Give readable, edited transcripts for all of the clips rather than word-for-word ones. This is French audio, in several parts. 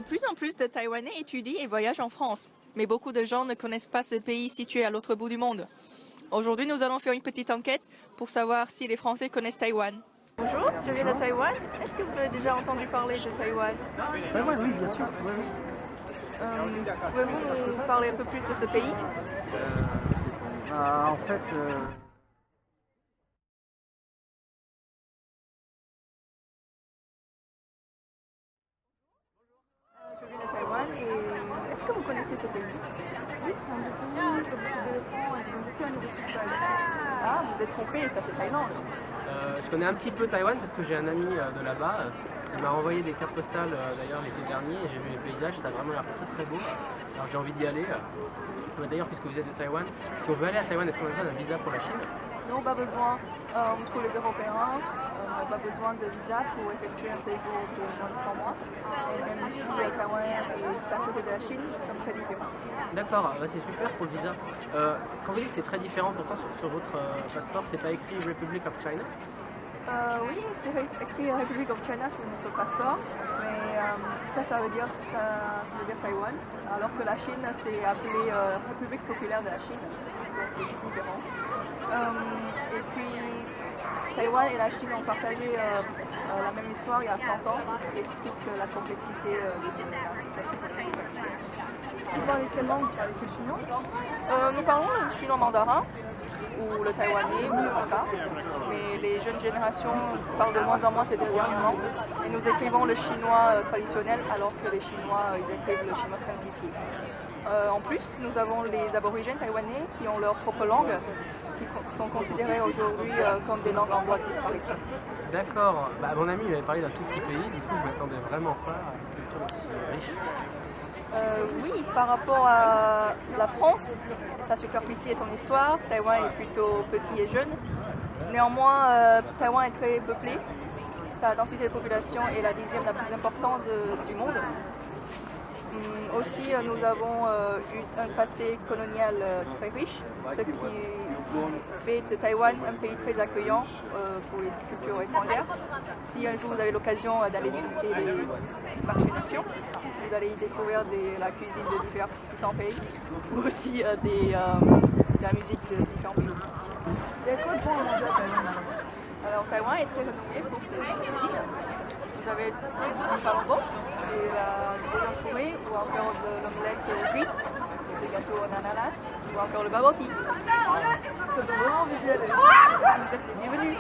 De plus en plus de Taïwanais étudient et voyagent en France, mais beaucoup de gens ne connaissent pas ce pays situé à l'autre bout du monde. Aujourd'hui, nous allons faire une petite enquête pour savoir si les Français connaissent Taïwan. Bonjour, je viens de Taïwan. Est-ce que vous avez déjà entendu parler de Taïwan? Taïwan, oui, bien sûr. Oui, oui. Pouvez-vous nous parler un peu plus de ce pays? En fait, Je viens de Taïwan et est-ce que vous connaissez ce pays? Oui, c'est un beau pays, il y a beaucoup d'éléphants et j'aime beaucoup la nourriture thaïlandaise. Ah, vous êtes trompé, ça c'est Thaïlande. Je connais un petit peu Taïwan parce que j'ai un ami de là-bas. Il m'a envoyé des cartes postales d'ailleurs l'été dernier et j'ai vu les paysages, ça a vraiment l'air très très beau. Alors j'ai envie d'y aller. D'ailleurs, puisque vous êtes de Taïwan, si on veut aller à Taïwan, est-ce qu'on a besoin d'un visa pour la Chine? Non, pas besoin pour les Européens, on n'a pas besoin de visa pour effectuer un séjour de moins de 3 mois. Et même si Taïwan est juste à côté de la Chine, nous sommes très différents. D'accord, c'est super pour le visa. Quand vous dites que c'est très différent, pourtant sur votre passeport, c'est pas écrit Republic of China? Oui, c'est écrit Republic of China sur notre passeport, mais ça veut dire Taïwan, alors que la Chine c'est appelé République populaire de la Chine, donc c'est différent. Et puis Taïwan et la Chine ont partagé la même histoire il y a 100 ans, ce qui explique la complexité de la situation politique actuelle. Vous parlez quelle langue? Vous parlez que le chinois? Nous parlons le chinois mandarin, ou le taïwanais, ou le hakka, mais les jeunes générations parlent de moins en moins ces dernièrement, et nous écrivons le chinois traditionnel alors que les Chinois ils écrivent le chinois simplifié. En plus, nous avons les aborigènes taïwanais qui ont leur propre langue, qui sont considérés aujourd'hui comme des langues en voie de disparition. D'accord, mon ami il avait parlé d'un tout petit pays, du coup je m'attendais vraiment pas à une culture aussi riche. Oui, par rapport à la France, sa superficie et son histoire, Taïwan est plutôt petit et jeune. Néanmoins, Taïwan est très peuplé. Sa densité de population est la 10e la plus importante du monde. Aussi, nous avons eu un passé colonial très riche, ce qui fait de Taïwan un pays très accueillant pour les cultures étrangères. Si un jour vous avez l'occasion d'aller visiter les marchés nocturnes, vous allez y découvrir la cuisine de différents pays, ou aussi de la musique de différents pays. Il y a quoi de bon à manger à Taïwan? Alors Taïwan est très renommé pour ses cuisines. Vous avez le charbon et la bouillon fourré, ou encore de l'omelette cuite, des gâteaux en ananas, ou encore le bubble tea. Ça donne vraiment envie d'y aller. Vous êtes les bienvenus.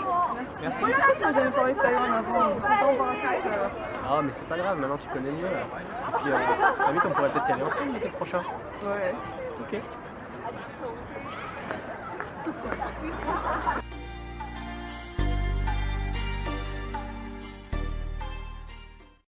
Merci. Pourquoi tu m'as jamais parlé de Taïwan avant? On s'entend par Skype. Ah mais c'est pas grave, maintenant tu connais mieux. Et puis limite on pourrait peut-être y aller ensemble l'été prochain. Ouais. Ok.